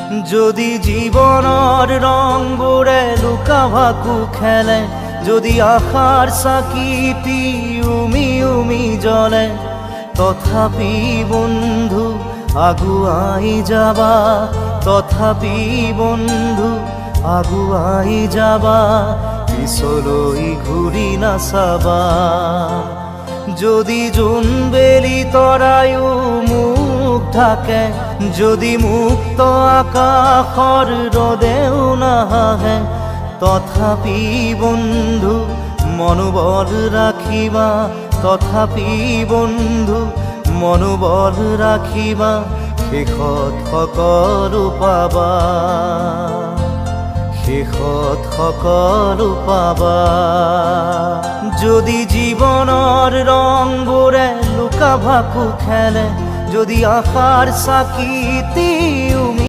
যদি জীবনৰ ৰংবোৰে লুকা ভাকু খেলে, যদি আশাৰ চাকিটি উমি উমি জ্বলে, তথাপি বন্ধু আগুৱাই যাবা, তথাপি বন্ধু আগুৱাই যাবা, পিছলৈ ঘূৰি নাচাবা। যদি জোনবেলি তৰায়ো মুখ ঢাকে, যদি মুক্ত আকাশৰ ৰদেও নাহে, তথাপি বন্ধু মনোবল ৰাখিবা, তথাপি বন্ধু মনোবল ৰাখিবা, শেষত সকলো পাবা, শেষত সকলো পাবা। যদি জীৱনৰ ৰংবোৰে লুকা ভাকু খেলে, যদি আশাৰ চাকিটি